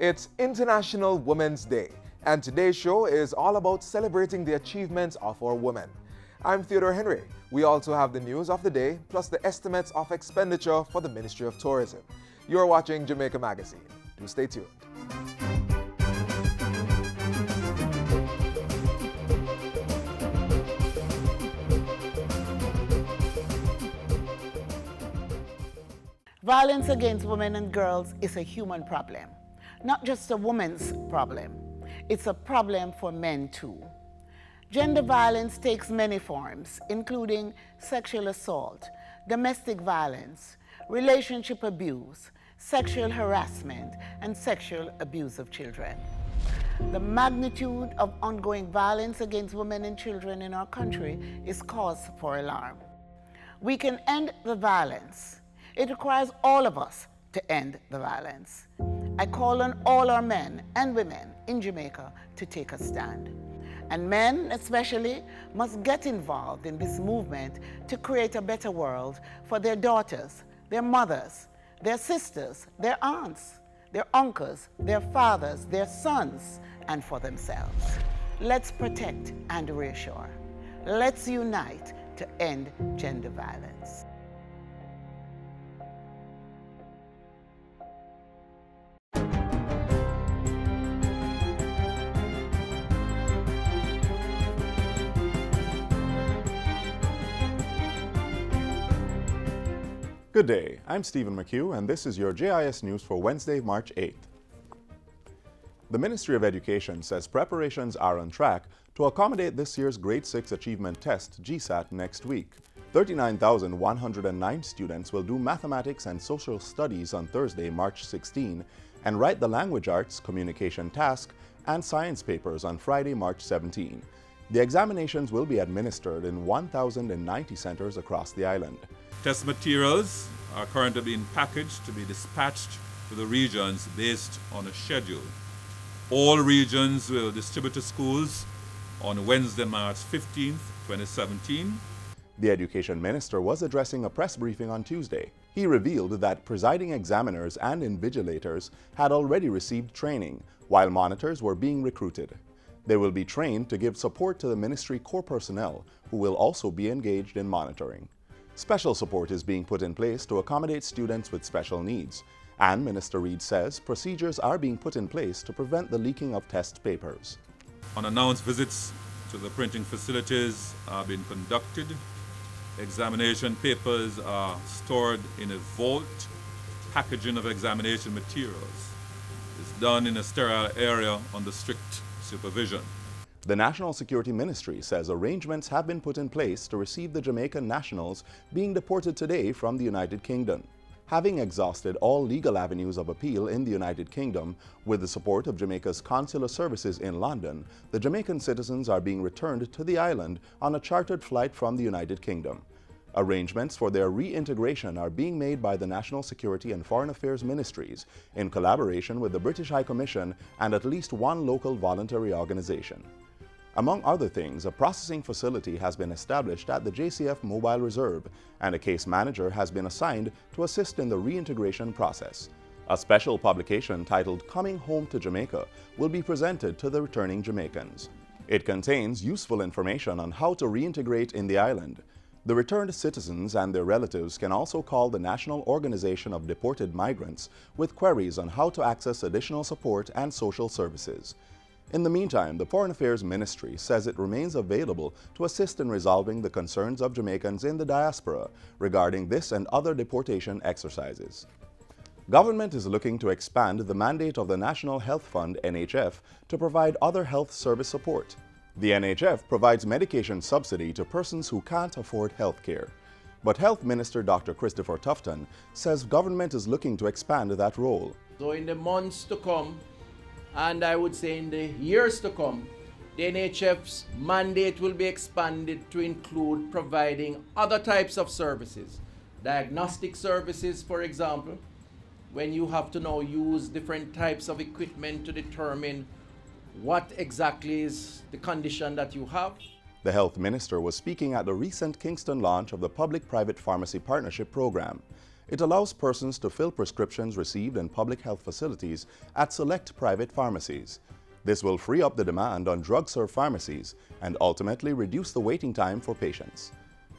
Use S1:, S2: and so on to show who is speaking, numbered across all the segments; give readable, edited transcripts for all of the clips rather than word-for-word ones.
S1: It's International Women's Day, and today's show is all about celebrating the achievements of our women. I'm Theodore Henry. We also have the news of the day, plus the estimates of expenditure for the Ministry of Tourism. You're watching Jamaica Magazine. Do stay tuned.
S2: Violence against women and girls is a human problem, not just a woman's problem. It's a problem for men too. Gender violence takes many forms, including sexual assault, domestic violence, relationship abuse, sexual harassment, and sexual abuse of children. The magnitude of ongoing violence against women and children in our country is cause for alarm. We can end the violence. It requires all of us to end the violence. I call on all our men and women in Jamaica to take a stand. And men, especially, must get involved in this movement to create a better world for their daughters, their mothers, their sisters, their aunts, their uncles, their fathers, their sons, and for themselves. Let's protect and reassure. Let's unite to end gender violence.
S3: Good day, I'm Stephen McHugh, and this is your JIS News for Wednesday, March 8th. The Ministry of Education says preparations are on track to accommodate this year's Grade 6 Achievement Test, GSAT, next week. 39,109 students will do mathematics and social studies on Thursday, March 16, and write the language arts, communication task, and science papers on Friday, March 17. The examinations will be administered in 1,090 centers across the island.
S4: Test materials are currently being packaged to be dispatched to the regions based on a schedule. All regions will distribute to schools on Wednesday, March 15th, 2017.
S3: The Education Minister was addressing a press briefing on Tuesday. He revealed that presiding examiners and invigilators had already received training, while monitors were being recruited. They will be trained to give support to the ministry core personnel, who will also be engaged in monitoring. Special support is being put in place to accommodate students with special needs, and Minister Reid says procedures are being put in place to prevent the leaking of test papers.
S4: Unannounced visits to the printing facilities are being conducted. Examination papers are stored in a vault. Packaging of examination materials is done in a sterile area under strict supervision.
S3: The National Security Ministry says arrangements have been put in place to receive the Jamaican nationals being deported today from the United Kingdom. Having exhausted all legal avenues of appeal in the United Kingdom, with the support of Jamaica's consular services in London, the Jamaican citizens are being returned to the island on a chartered flight from the United Kingdom. Arrangements for their reintegration are being made by the National Security and Foreign Affairs Ministries in collaboration with the British High Commission and at least one local voluntary organization. Among other things, a processing facility has been established at the JCF Mobile Reserve, and a case manager has been assigned to assist in the reintegration process. A special publication titled Coming Home to Jamaica will be presented to the returning Jamaicans. It contains useful information on how to reintegrate in the island. The returned citizens and their relatives can also call the National Organization of Deported Migrants with queries on how to access additional support and social services. In the meantime, the Foreign Affairs Ministry says it remains available to assist in resolving the concerns of Jamaicans in the diaspora regarding this and other deportation exercises. Government is looking to expand the mandate of the National Health Fund, NHF, to provide other health service support. The NHF provides medication subsidy to persons who can't afford health care. But Health Minister Dr. Christopher Tufton says government is looking to expand that role.
S5: So in the months to come, and I would say in the years to come, the NHF's mandate will be expanded to include providing other types of services. Diagnostic services, for example, when you have to now use different types of equipment to determine what exactly is the condition that you have.
S3: The Health Minister was speaking at the recent Kingston launch of the Public-Private Pharmacy Partnership Program. It allows persons to fill prescriptions received in public health facilities at select private pharmacies. This will free up the demand on drug-served pharmacies and ultimately reduce the waiting time for patients.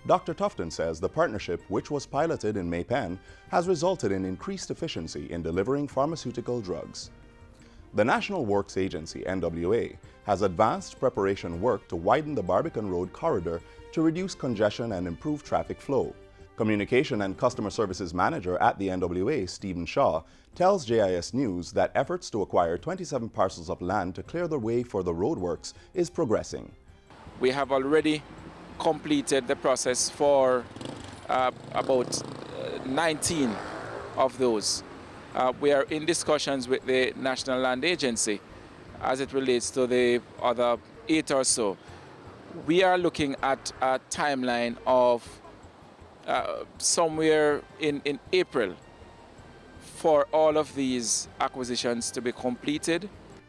S3: Dr. Tufton says the partnership, which was piloted in Maypen, has resulted in increased efficiency in delivering pharmaceutical drugs. The National Works Agency, NWA, has advanced preparation work to widen the Barbican Road corridor to reduce congestion and improve traffic flow. Communication and Customer Services Manager at the NWA, Stephen Shaw, tells JIS News that efforts to acquire 27 parcels of land to clear the way for the roadworks is progressing.
S6: We have already completed the process for about 19 of those. We are in discussions with the National Land Agency as it relates to the other 8 or so. We are looking at a timeline of somewhere in April for all of these acquisitions to be completed.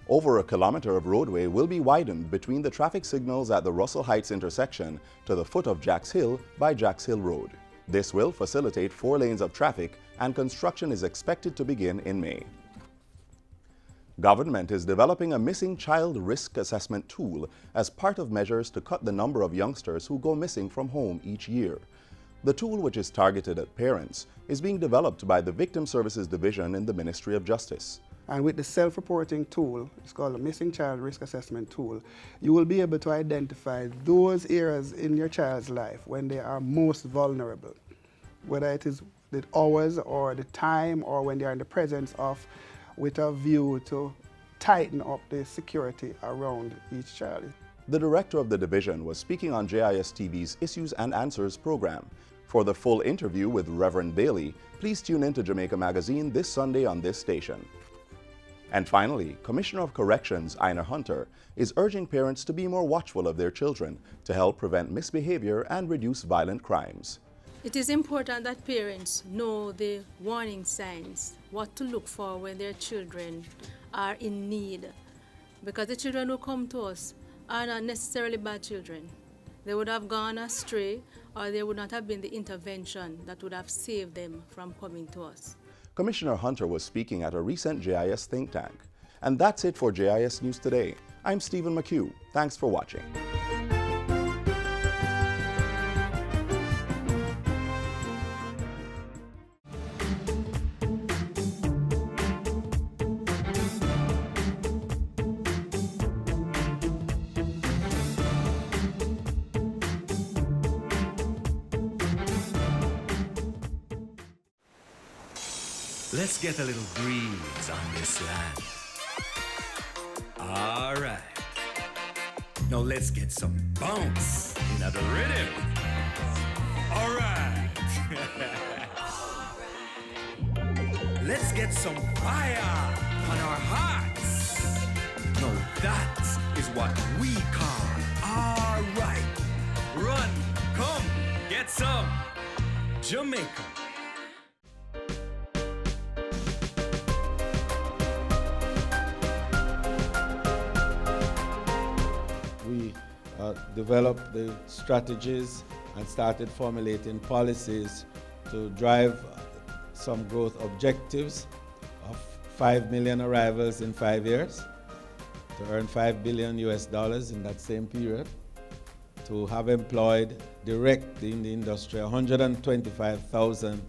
S3: Over a kilometer of roadway will be widened between the traffic signals at the Russell Heights intersection to the foot of Jacks Hill by Jacks Hill Road. This will facilitate 4 lanes of traffic, and construction is expected to begin in May. Government is developing a missing child risk assessment tool as part of measures to cut the number of youngsters who go missing from home each year. The tool, which is targeted at parents, is being developed by the Victim Services Division in the Ministry of Justice.
S7: And with the self-reporting tool, it's called a Missing Child Risk Assessment Tool, you will be able to identify those areas in your child's life when they are most vulnerable, whether it is the hours or the time or when they are in the presence of, with a view to tighten up the security around each child.
S3: The director of the division was speaking on JIS TV's Issues and Answers program. For the full interview with Reverend Bailey, please tune in to Jamaica Magazine this Sunday on this station. And finally, Commissioner of Corrections Ina Hunter is urging parents to be more watchful of their children to help prevent misbehavior and reduce violent crimes.
S8: It is important that parents know the warning signs, what to look for when their children are in need. Because the children who come to us are not necessarily bad children. They would have gone astray, or there would not have been the intervention that would have saved them from coming to us.
S3: Commissioner Hunter was speaking at a recent JIS think tank. And that's it for JIS News Today. I'm Stephen McHugh. Thanks for watching.
S9: Let's get a little breeze on this land. All right. Now let's get some bounce in the rhythm. All right. Let's get some fire on our hearts. Now that is what we call all right. Run, come, get some Jamaica.
S10: We developed the strategies and started formulating policies to drive some growth objectives of 5 million arrivals in 5 years, to earn $5 billion in that same period, to have employed directly in the industry 125,000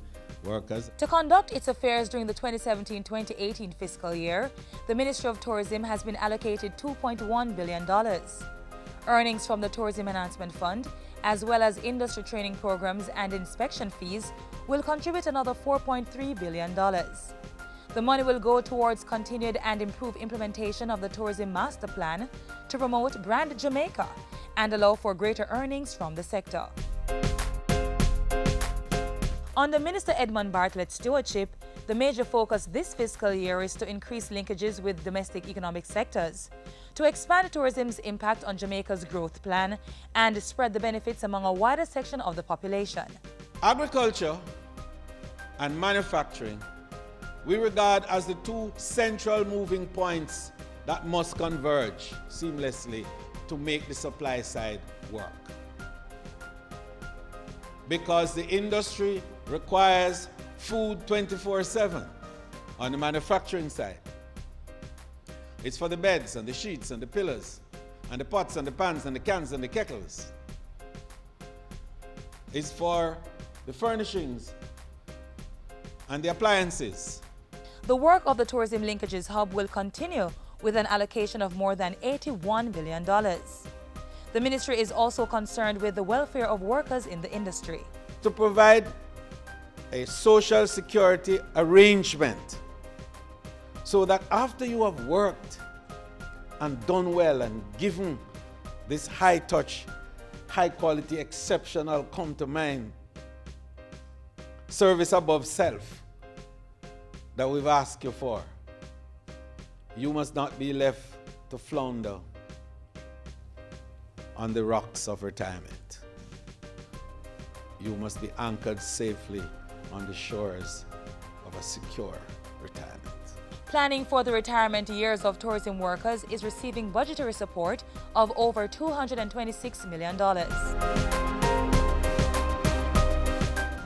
S10: workers.
S11: To conduct its affairs during the 2017-2018 fiscal year, the Ministry of Tourism has been allocated $2.1 billion. Earnings from the Tourism Enhancement Fund, as well as industry training programs and inspection fees, will contribute another $4.3 billion. The money will go towards continued and improved implementation of the Tourism Master Plan to promote brand Jamaica and allow for greater earnings from the sector. Under Minister Edmund Bartlett's stewardship, the major focus this fiscal year is to increase linkages with domestic economic sectors, to expand tourism's impact on Jamaica's growth plan, and spread the benefits among a wider section of the population.
S10: Agriculture and manufacturing we regard as the two central moving points that must converge seamlessly to make the supply side work. Because the industry requires food 24/7 on the manufacturing side. It's for the beds and the sheets and the pillows and the pots and the pans and the cans and the kettles. It's for the furnishings and the appliances.
S11: The work of the Tourism Linkages Hub will continue with an allocation of more than $81 billion. The ministry is also concerned with the welfare of workers in the industry.
S10: To provide a social security arrangement so that after you have worked and done well and given this high touch, high quality, exceptional, come to mind service above self that we've asked you for, you must not be left to flounder on the rocks of retirement. You must be anchored safely on the shores of a secure retirement.
S11: Planning for the retirement years of tourism workers is receiving budgetary support of over $226 million.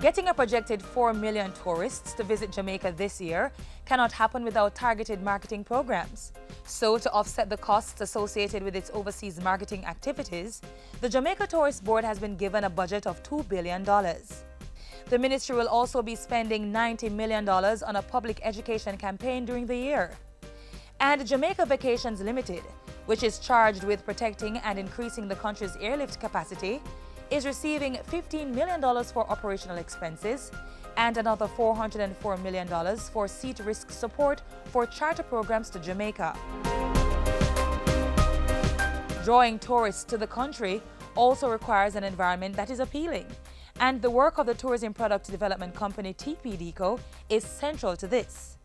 S11: Getting a projected 4 million tourists to visit Jamaica this year cannot happen without targeted marketing programs. So, to offset the costs associated with its overseas marketing activities, the Jamaica Tourist Board has been given a budget of $2 billion. The ministry will also be spending $90 million on a public education campaign during the year. And Jamaica Vacations Limited, which is charged with protecting and increasing the country's airlift capacity, is receiving $15 million for operational expenses and another $404 million for seat risk support for charter programs to Jamaica. Drawing tourists to the country also requires an environment that is appealing, and the work of the tourism product development company TPDCO is central to this.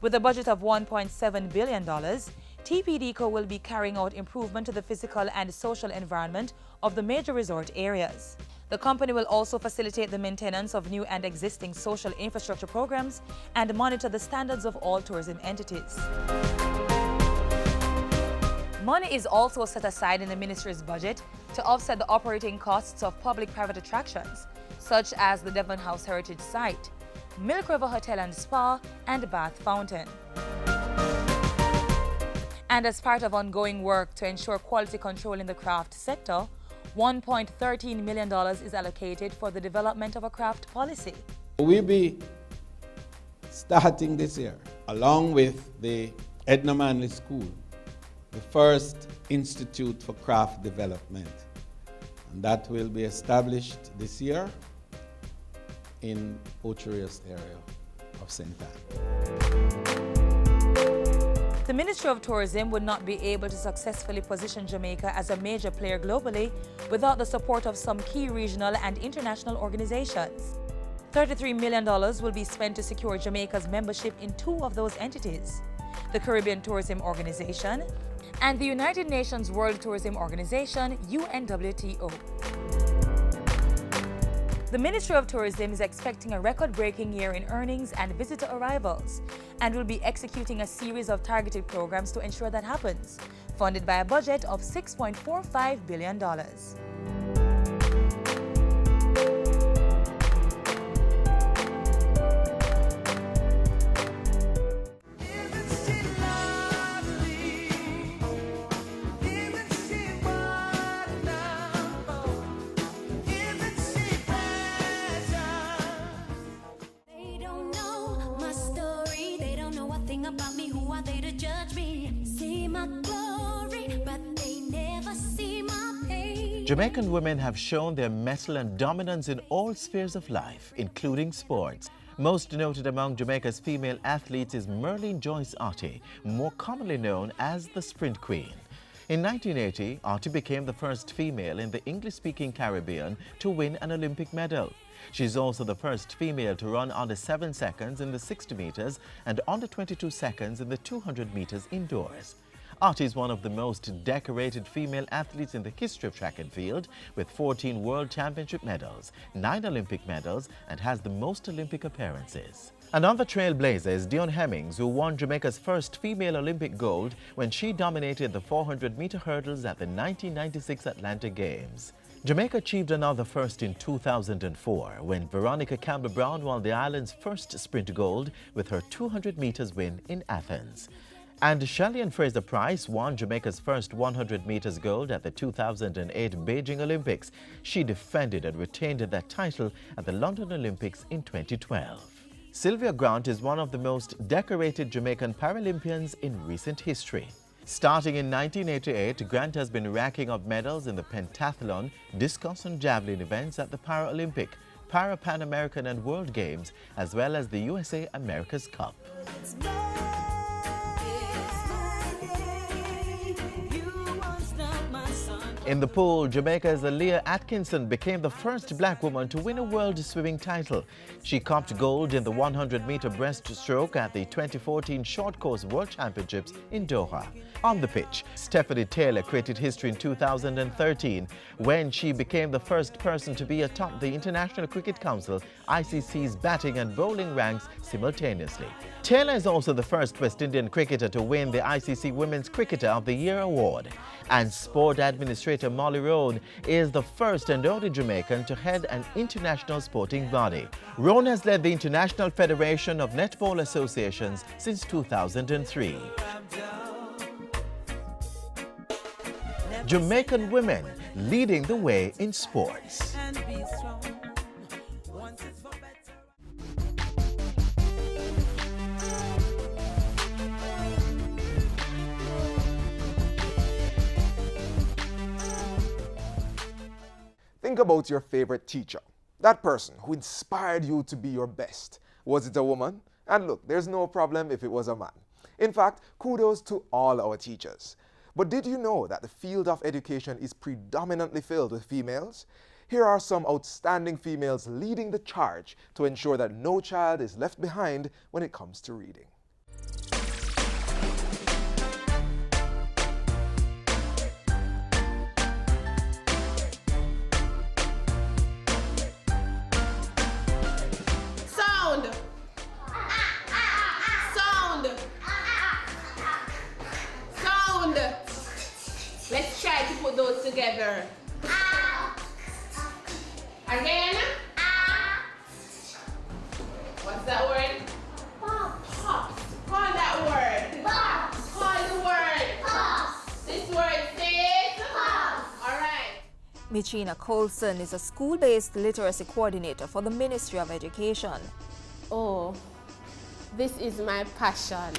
S11: With a budget of $1.7 billion, TPDCO will be carrying out improvement to the physical and social environment of the major resort areas. The company will also facilitate the maintenance of new and existing social infrastructure programs and monitor the standards of all tourism entities. Money is also set aside in the ministry's budget to offset the operating costs of public-private attractions, such as the Devon House Heritage Site, Milk River Hotel and Spa, and Bath Fountain. And as part of ongoing work to ensure quality control in the craft sector, $1.13 million is allocated for the development of a craft policy.
S10: We'll be starting this year, along with the Edna Manley School, the first Institute for Craft Development. And that will be established this year in Ocherius area of St. Anne.
S11: The Ministry of Tourism would not be able to successfully position Jamaica as a major player globally without the support of some key regional and international organizations. $33 million will be spent to secure Jamaica's membership in two of those entities, the Caribbean Tourism Organization and the United Nations World Tourism Organization, UNWTO. The Ministry of Tourism is expecting a record-breaking year in earnings and visitor arrivals and will be executing a series of targeted programs to ensure that happens, funded by a budget of $6.45 billion.
S12: Jamaican women have shown their mettle and dominance in all spheres of life, including sports. Most noted among Jamaica's female athletes is Merlene Joyce Ottey, more commonly known as the Sprint Queen. In 1980, Ottey became the first female in the English-speaking Caribbean to win an Olympic medal. She's also the first female to run under 7 seconds in the 60 meters and under 22 seconds in the 200 meters indoors. Ottey is one of the most decorated female athletes in the history of track and field, with 14 World Championship medals, 9 Olympic medals, and has the most Olympic appearances. Another trailblazer is Dion Hemmings, who won Jamaica's first female Olympic gold when she dominated the 400-meter hurdles at the 1996 Atlanta Games. Jamaica achieved another first in 2004 when Veronica Campbell-Brown won the island's first sprint gold with her 200 meters win in Athens. And Shelley Fraser Price won Jamaica's first 100 meters gold at the 2008 Beijing Olympics. She defended and retained that title at the London Olympics in 2012. Sylvia Grant is one of the most decorated Jamaican Paralympians in recent history. Starting in 1988, Grant has been racking up medals in the pentathlon, discus and javelin events at the Paralympic, Para-Pan American and World Games, as well as the USA America's Cup. In the pool, Jamaica's Aaliyah Atkinson became the first black woman to win a world swimming title. She copped gold in the 100-meter breaststroke at the 2014 Short Course World Championships in Doha. On the pitch, Stephanie Taylor created history in 2013 when she became the first person to be atop the International Cricket Council ICC's batting and bowling ranks simultaneously. Taylor is also the first West Indian cricketer to win the ICC Women's Cricketer of the Year award. And Sport Administrator Molly Rohn is the first and only Jamaican to head an international sporting body. Rohn has led the International Federation of Netball Associations since 2003. Jamaican women leading the way in sports.
S1: Think about your favorite teacher, that person who inspired you to be your best. Was it a woman? And look, there's no problem if it was a man. In fact, kudos to all our teachers. But did you know that the field of education is predominantly filled with females? Here are some outstanding females leading the charge to ensure that no child is left behind when it comes to reading.
S13: Let's try to put those together. Again. What's that word? Pops. Call that word. Pops. Call the word. Pops. This word says pops. All right.
S11: Michina Colson is a school-based literacy coordinator for the Ministry of Education.
S13: Oh, this is my passion.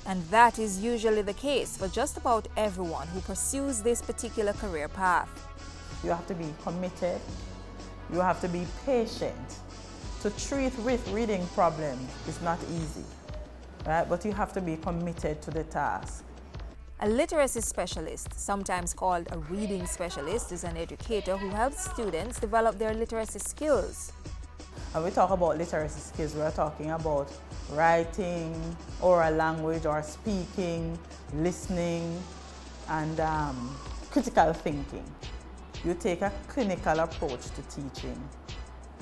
S11: And that is usually the case for just about everyone who pursues this particular career path.
S14: You have to be committed, you have to be patient. To treat with reading problems is not easy, right? But you have to be committed to the task.
S11: A literacy specialist, sometimes called a reading specialist, is an educator who helps students develop their literacy skills.
S14: When we talk about literacy skills, we're talking about writing, oral language or speaking, listening, and critical thinking. You take a clinical approach to teaching.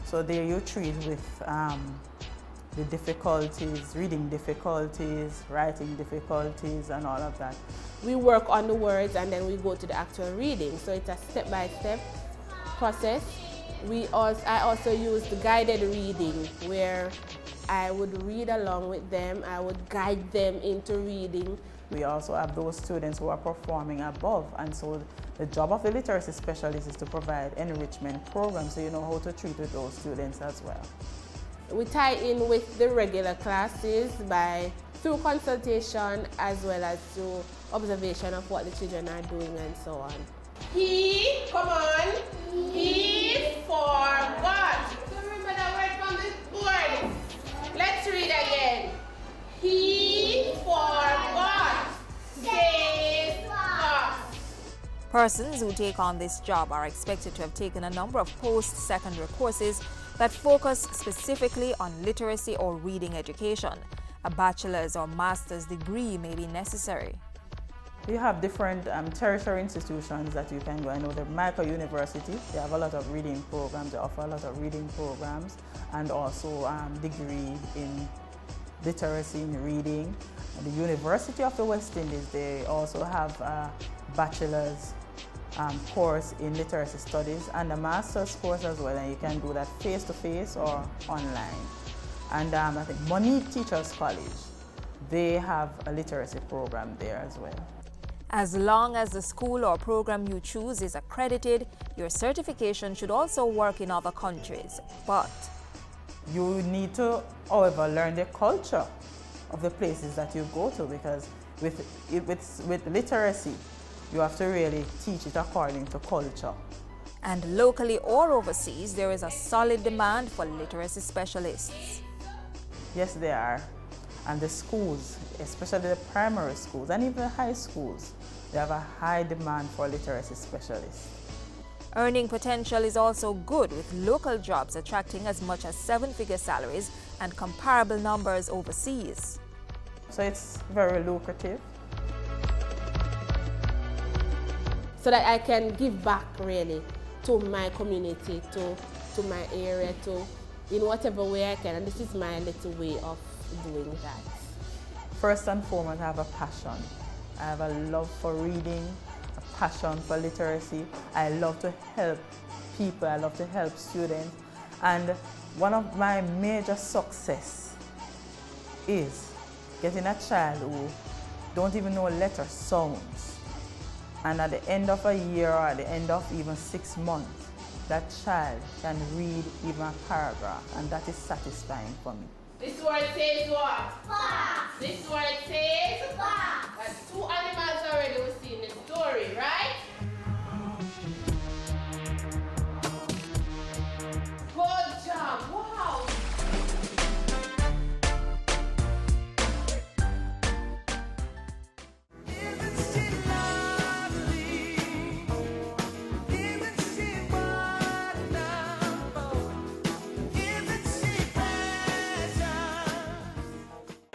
S14: So there you treat with the difficulties, reading difficulties, writing difficulties, and all of that.
S13: We work on the words and then we go to the actual reading. So it's a step-by-step process. I also use the guided reading where I would read along with them, I would guide them into reading.
S14: We also have those students who are performing above, and so the job of the literacy specialist is to provide enrichment programs so you know how to treat with those students as well.
S13: We tie in with the regular classes through consultation as well as through observation of what the children are doing and so on. He, come on, he forgot. So remember that word from this board. Let's read again. He forgot. Says us.
S11: Persons who take on this job are expected to have taken a number of post-secondary courses that focus specifically on literacy or reading education. A bachelor's or master's degree may be necessary.
S14: You have different tertiary institutions that you can go. I know the Jamaica University, they have a lot of reading programs, they offer a lot of reading programs, and also degree in literacy in reading. And the University of the West Indies, they also have a bachelor's course in literacy studies and a master's course as well, and you can do that face-to-face or online. And I think Monique Teachers College, they have a literacy program there as well.
S15: As long as the school or program you choose is accredited, your certification should also work in other countries. But
S14: you need to, however, learn the culture of the places that you go to, because with literacy, you have to really teach it according to culture.
S15: And locally or overseas, there is a solid demand for literacy specialists.
S14: Yes, there are. And the schools, especially the primary schools and even the high schools, they have a high demand for literacy specialists.
S15: Earning potential is also good, with local jobs attracting as much as 7-figure salaries and comparable numbers overseas.
S14: So it's very lucrative.
S13: So that I can give back really to my community, to my area, to in whatever way I can. And this is my little way of doing that.
S14: First and foremost, I have a passion. I have a love for reading, a passion for literacy. I love to help people. I love to help students. And one of my major success is getting a child who don't even know letter sounds. And at the end of a year or at the end of even 6 months, that child can read even a paragraph, and that is satisfying for me.
S13: This word says what? Fox. This word says fox. That's 2 animals already we see in the story, right? Good job. Wow.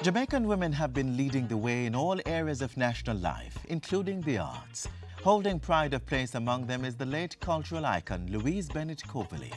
S12: Jamaican women have been leading the way in all areas of national life, including the arts. Holding pride of place among them is the late cultural icon Louise Bennett Coverley.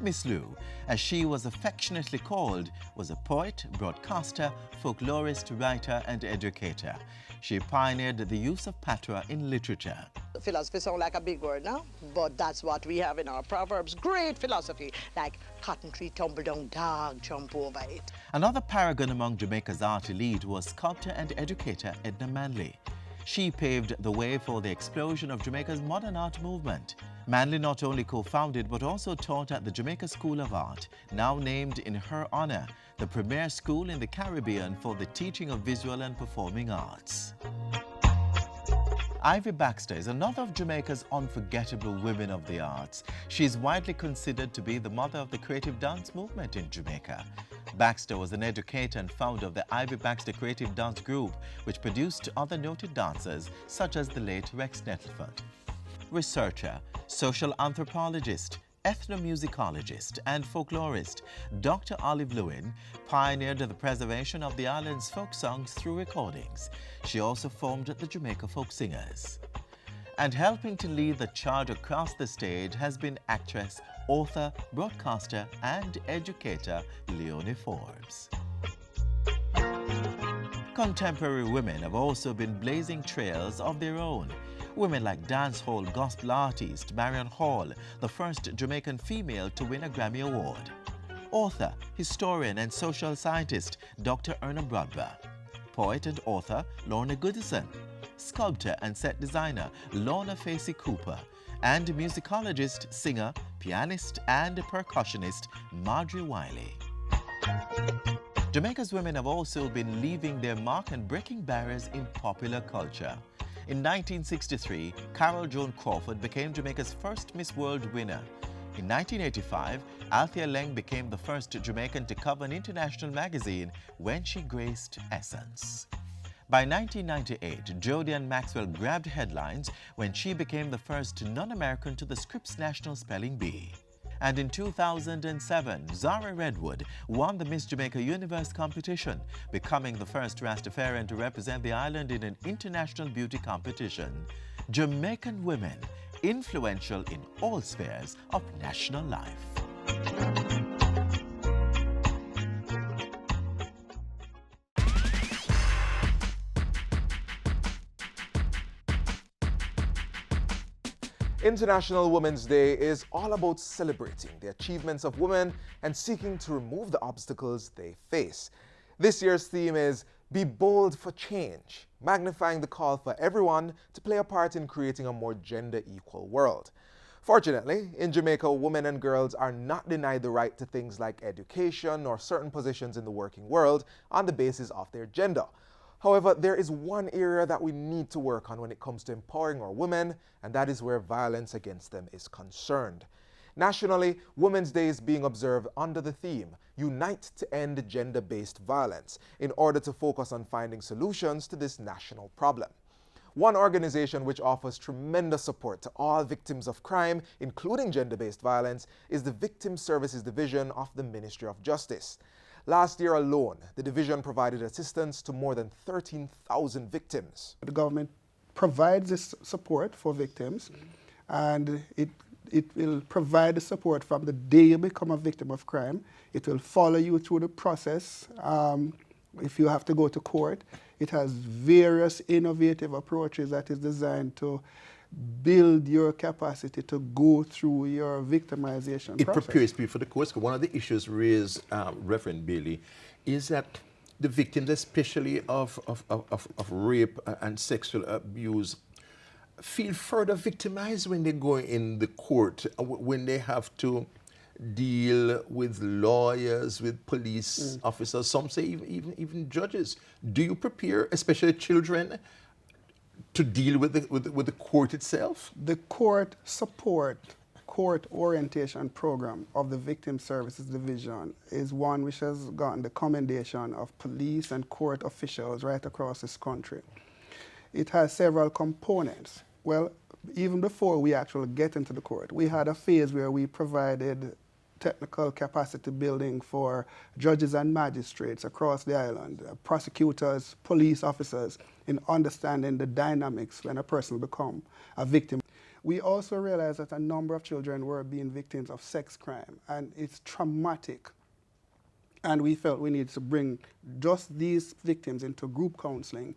S12: Miss Lou, as she was affectionately called, was a poet, broadcaster, folklorist, writer and educator. She pioneered the use of patois in literature.
S16: Philosophy sounds like a big word now, but that's what we have in our proverbs. Great philosophy, like cotton tree tumble down, dog jump over it.
S12: Another paragon among Jamaica's art elite was sculptor and educator Edna Manley. She paved the way for the explosion of Jamaica's modern art movement. Manley not only co-founded but also taught at the Jamaica School of Art, now named in her honor, the premier school in the Caribbean for the teaching of visual and performing arts. Ivy Baxter is another of Jamaica's unforgettable women of the arts. She is widely considered to be the mother of the creative dance movement in Jamaica. Baxter was an educator and founder of the Ivy Baxter Creative Dance Group, which produced other noted dancers such as the late Rex Nettlefoot. Researcher, social anthropologist, ethnomusicologist and folklorist, Dr. Olive Lewin pioneered the preservation of the island's folk songs through recordings. She also formed the Jamaica Folk Singers. And helping to lead the charge across the stage has been actress, author, broadcaster and educator Leonie Forbes. Contemporary women have also been blazing trails of their own. Women like dancehall gospel artist Marion Hall, the first Jamaican female to win a Grammy Award. Author, historian and social scientist Dr. Erna Brodber. Poet and author Lorna Goodison. Sculptor and set designer Lorna Facey Cooper. And musicologist, singer, pianist and percussionist Marjorie Wiley. Jamaica's women have also been leaving their mark and breaking barriers in popular culture. In 1963, Carol Joan Crawford became Jamaica's first Miss World winner. In 1985, Althea Leng became the first Jamaican to cover an international magazine when she graced Essence. By 1998, Jodian Maxwell grabbed headlines when she became the first non-American to the Scripps National Spelling Bee. And in 2007, Zara Redwood won the Miss Jamaica Universe competition, becoming the first Rastafarian to represent the island in an international beauty competition. Jamaican women, influential in all spheres of national life.
S1: International Women's Day is all about celebrating the achievements of women and seeking to remove the obstacles they face. This year's theme is Be Bold for Change, magnifying the call for everyone to play a part in creating a more gender-equal world. Fortunately, in Jamaica, women and girls are not denied the right to things like education or certain positions in the working world on the basis of their gender. However, there is one area that we need to work on when it comes to empowering our women, and that is where violence against them is concerned. Nationally, Women's Day is being observed under the theme, Unite to End Gender-Based Violence, in order to focus on finding solutions to this national problem. One organization which offers tremendous support to all victims of crime, including gender-based violence, is the Victim Services Division of the Ministry of Justice. Last year alone, the division provided assistance to more than 13,000 victims.
S7: The government provides this support for victims, and it will provide the support from the day you become a victim of crime. It will follow you through the process. If you have to go to court, it has various innovative approaches that is designed to build your capacity to go through your victimization
S17: It
S7: process.
S17: prepares people for the courts. One of the issues raised, Reverend Bailey, is that the victims, especially of rape and sexual abuse, feel further victimized when they go in the court, when they have to deal with lawyers, with police officers, some say even judges. Do you prepare, especially children, to deal with the court itself?
S7: The court orientation program of the Victim Services Division is one which has gotten the commendation of police and court officials right across this country. It has several components. Well, even before we actually get into the court, we had a phase where we provided technical capacity building for judges and magistrates across the island, prosecutors, police officers, in understanding the dynamics when a person becomes a victim. We also realized that a number of children were being victims of sex crime, and it's traumatic. And we felt we needed to bring just these victims into group counseling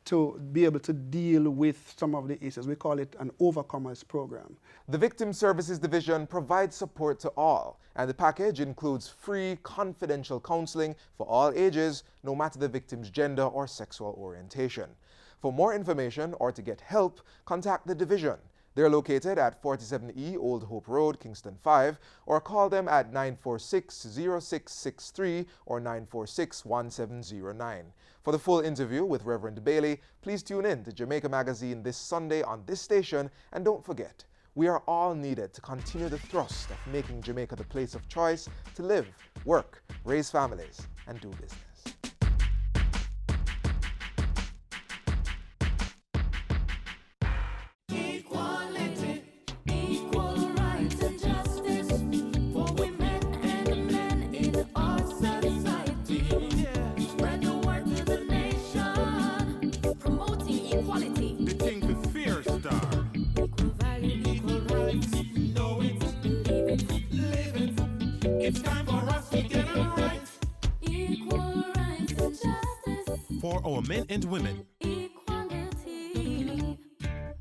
S7: to be able to deal with some of the issues. We call it an overcomers program.
S1: The Victim Services Division provides support to all, and the package includes free, confidential counseling for all ages, no matter the victim's gender or sexual orientation. For more information or to get help, contact the division. They're located at 47E Old Hope Road, Kingston 5, or call them at 946-0663 or 946-1709. For the full interview with Reverend Bailey, please tune in to Jamaica Magazine this Sunday on this station, and don't forget, we are all needed to continue the thrust of making Jamaica the place of choice to live, work, raise families, and do business.
S9: It's time for us to get it right. Equal rights and justice. For our men and women. Equality.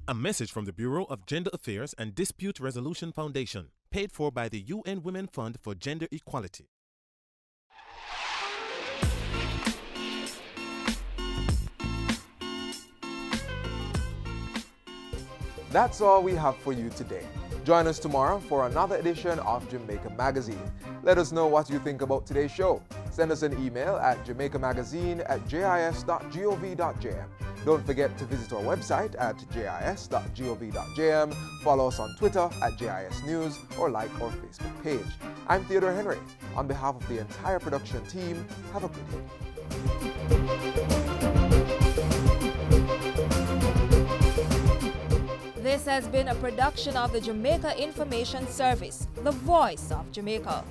S9: A message from the Bureau of Gender Affairs and Dispute Resolution Foundation, paid for by the UN Women Fund for Gender Equality.
S1: That's all we have for you today. Join us tomorrow for another edition of Jamaica Magazine. Let us know what you think about today's show. Send us an email at jamaicamagazine@jis.gov.jm. Don't forget to visit our website at jis.gov.jm, follow us on Twitter at JIS News, or like our Facebook page. I'm Theodore Henry. On behalf of the entire production team, have a good day.
S15: This has been a production of the Jamaica Information Service, the voice of Jamaica.